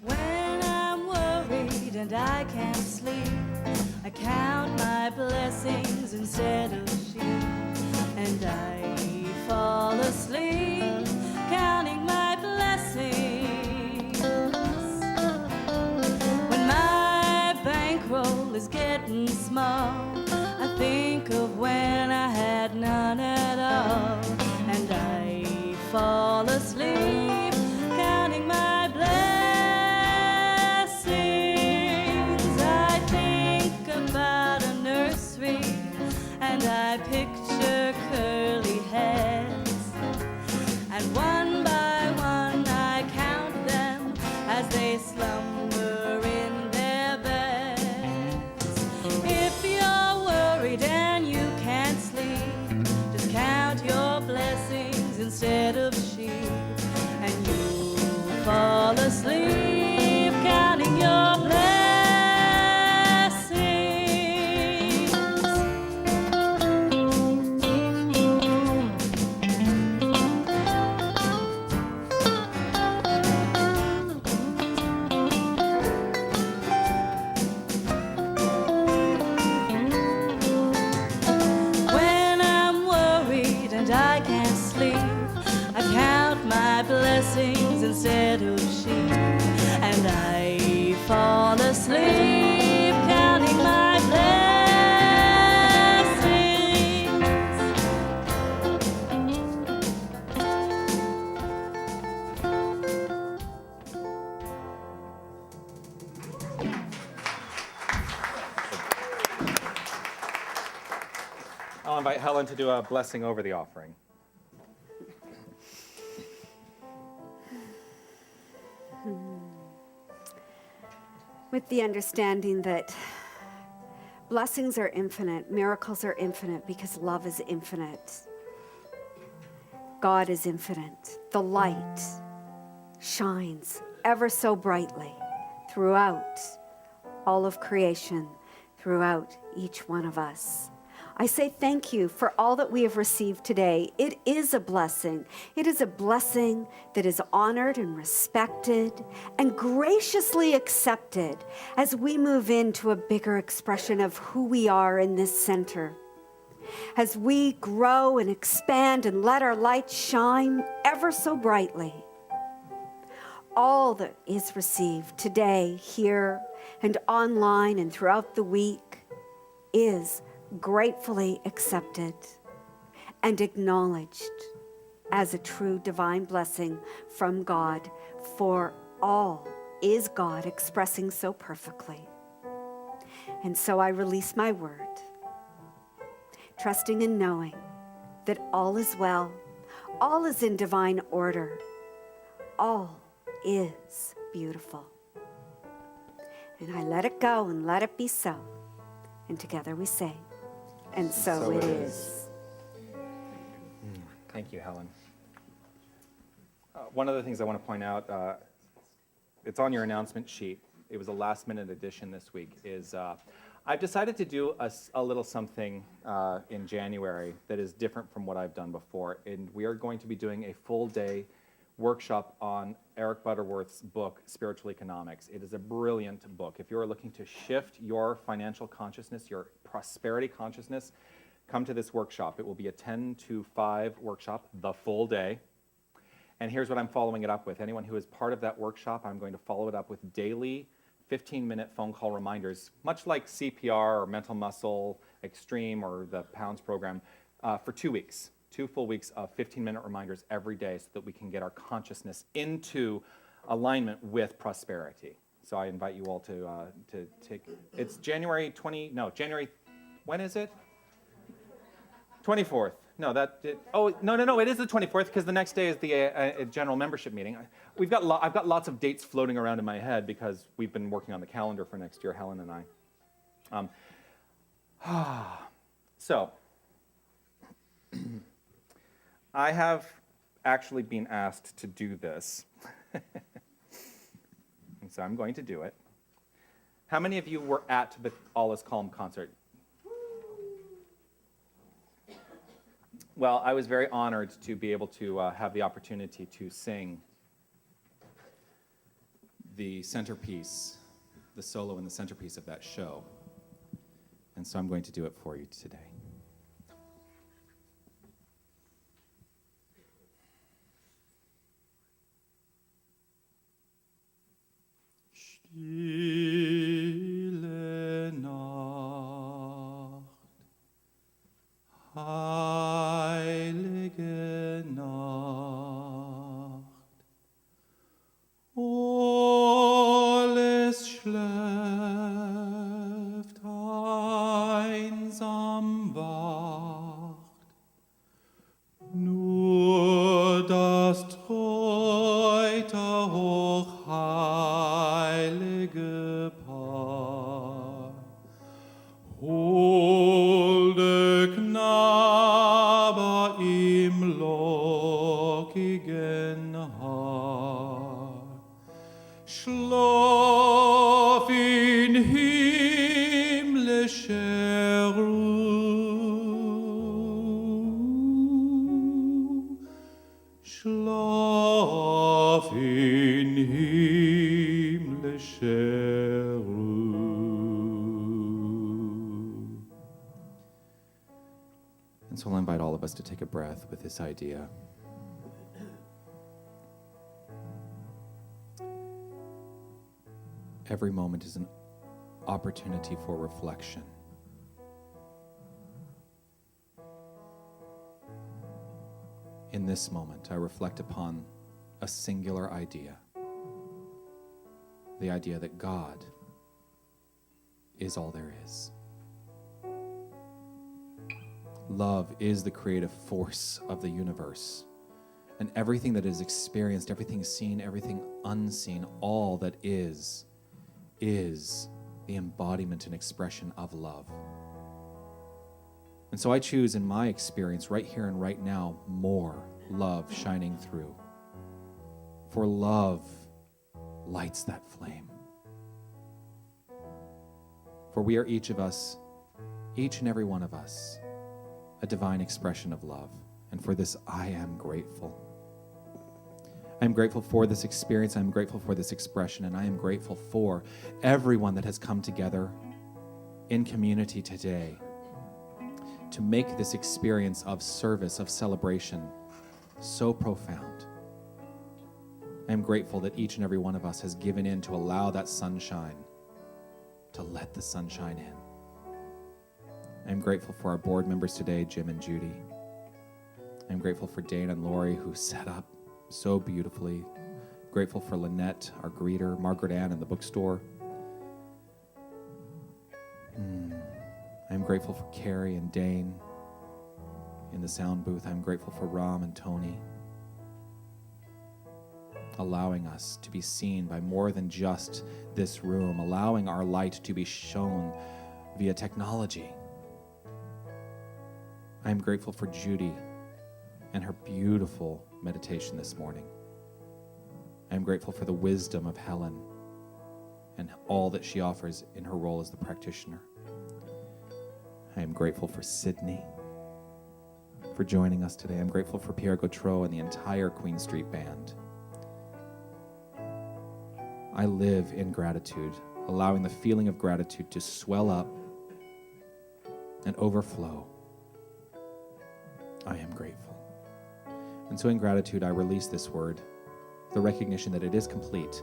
When I'm worried and I can't sleep, I count my blessings instead of sheep, and I fall asleep counting my blessings. When my bankroll is getting small, I think of when I had none at all, and I fall asleep counting my blessings. I think about a nursery and I picture curly heads, and one by one I count them as they slumber in their beds. If you're worried and you can't sleep, just count your blessings instead of sheep, and you'll fall asleep counting your blessings. When I'm worried and I can't sleep, I count my blessings instead of sheep, and I fall asleep counting my blessings. I'll invite Helen to do a blessing over the offering. With the understanding that blessings are infinite, miracles are infinite because love is infinite. God is infinite. The light shines ever so brightly throughout all of creation, throughout each one of us. I say thank you for all that we have received today. It is a blessing. It is a blessing that is honored and respected and graciously accepted as we move into a bigger expression of who we are in this center. As we grow and expand and let our light shine ever so brightly. All that is received today, here, and online and throughout the week is gratefully accepted and acknowledged as a true divine blessing from God, for all is God expressing so perfectly. And so I release my word, trusting and knowing that all is well, all is in divine order, all is beautiful. And I let it go and let it be so. And together we say, and so it is. Thank you, Helen. One of the things I want to point out, it's on your announcement sheet. It was a last-minute addition this week. I've decided to do a little something in January that is different from what I've done before, and we are going to be doing a full-day workshop on Eric Butterworth's book, Spiritual Economics. It is a brilliant book. If you are looking to shift your financial consciousness, your prosperity consciousness, come to this workshop. It will be a 10 to 5 workshop, the full day. And here's what I'm following it up with. Anyone who is part of that workshop, I'm going to follow it up with daily 15-minute phone call reminders, much like CPR or Mental Muscle Extreme or the Pounds program, for 2 weeks. 2 full weeks of 15-minute reminders every day so that we can get our consciousness into alignment with prosperity. So I invite you all to take, it's January, when is it? 24th. No, no, it is the 24th because the next day is the general membership meeting. I've got lots of dates floating around in my head because we've been working on the calendar for next year, Helen and I. So, I have actually been asked to do this, and so I'm going to do it. How many of you were at the All Is Calm concert? Well, I was very honored to be able to have the opportunity to sing the centerpiece, the solo and the centerpiece of that show. And so I'm going to do it for you today. Stille Nacht, heilige Nacht, alles schläft, einsam wacht, nur das treute hochheilige Paar, holde Knabe im lockigen Haar, schlaf in himmlischer Ruhe, schlaf in himmlischer Ruhe. And so I'll invite all of us to take a breath with this idea. Every moment is an opportunity for reflection. In this moment, I reflect upon a singular idea. The idea that God is all there is. Love is the creative force of the universe. And everything that is experienced, everything seen, everything unseen, all that is the embodiment and expression of love. And so I choose in my experience right here and right now, more love shining through. For love lights that flame. For we are each of us, each and every one of us, a divine expression of love. And for this, I am grateful. I am grateful for this experience. I am grateful for this expression. And I am grateful for everyone that has come together in community today to make this experience of service, of celebration, so profound. I am grateful that each and every one of us has given in to allow that sunshine, to let the sunshine in. I am grateful for our board members today, Jim and Judy. I am grateful for Dana and Lori, who set up so beautifully. Grateful for Lynette, our greeter, Margaret Ann in the bookstore. I'm grateful for Carrie and Dane in the sound booth. I'm grateful for Ram and Tony, allowing us to be seen by more than just this room, allowing our light to be shown via technology. I am grateful for Judy and her beautiful meditation this morning. I am grateful for the wisdom of Helen and all that she offers in her role as the practitioner. I am grateful for Sydney for joining us today. I'm grateful for Pierre Gautreau and the entire Queen Street Band. I live in gratitude, allowing the feeling of gratitude to swell up and overflow. I am grateful. And so in gratitude, I release this word, the recognition that it is complete.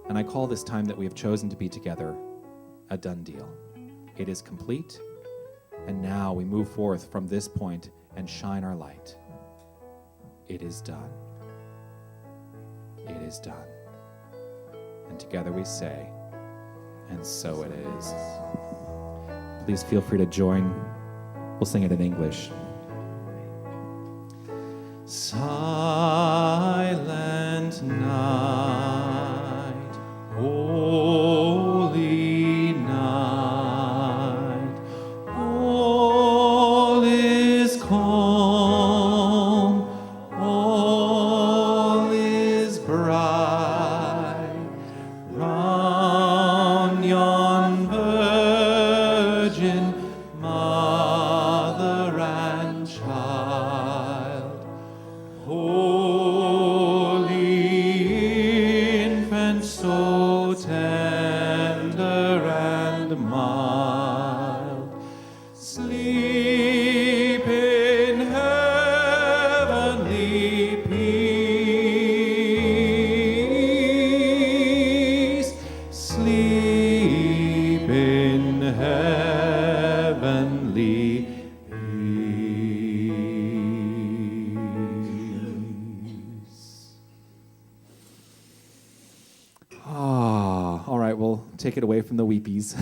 And I call this time that we have chosen to be together a done deal. It is complete, and now we move forth from this point and shine our light. It is done. It is done. And together we say, and so it is. Please feel free to join. We'll sing it in English. Silent night, holy night, all is calm, all is bright, round yon virgin mother and child. Holy infant, so tender and mild, sleep in heavenly peace, sleep in heavenly peace. All right, we'll take it away from the weepies.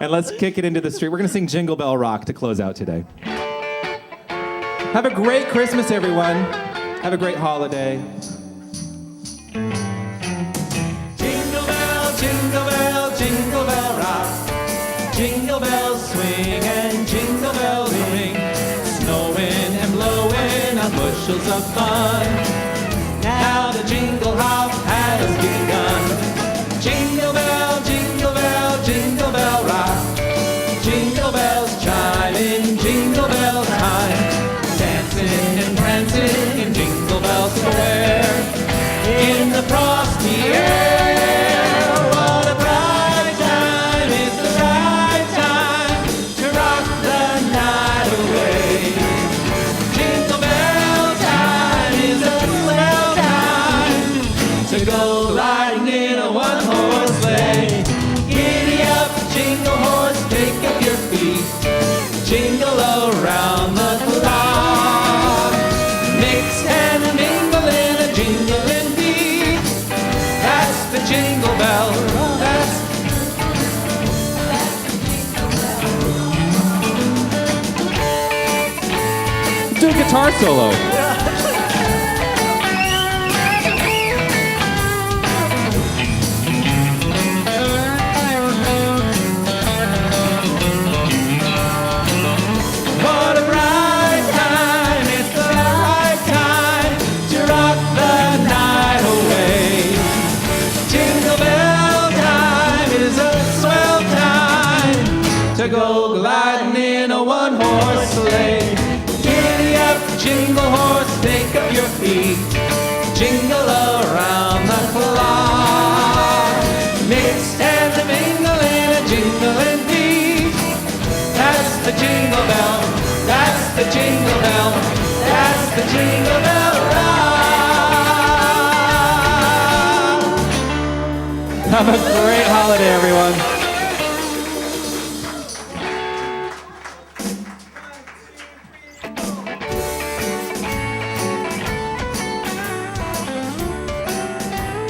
And let's kick it into the street. We're going to sing Jingle Bell Rock to close out today. Have a great Christmas, everyone. Have a great holiday. Jingle bell, jingle bell, jingle bell rock. Jingle bells swing and jingle bells ring. Snowing and blowing on bushels of fun. Now the jingle hop has begun. Jingle bell, jingle bell, jingle bell rock. Jingle bells chiming, jingle bell time. Dancing and prancing in Jingle Bell Square. In the frosty air, what a bright time, it's the right time to rock the night away. Jingle bell time is a swell time to go riding in a one-horse sleigh. Giddy up, jingle horse, take up your feet, jingle around the clock. Mix and mingle in a jingling beat. That's the jingle bell. That's Do a guitar solo. what a bright time. It's the right time to rock the night away. Jingle bell time is a swell time to go gliding in a one-horse sleigh. Giddy up, jingle horse, take up your feet, jingle around the clock. Mix and mingle in a jingling beat. That's the jingle bell, that's the jingle bell, that's the jingle bell rock. Have a great holiday, everyone.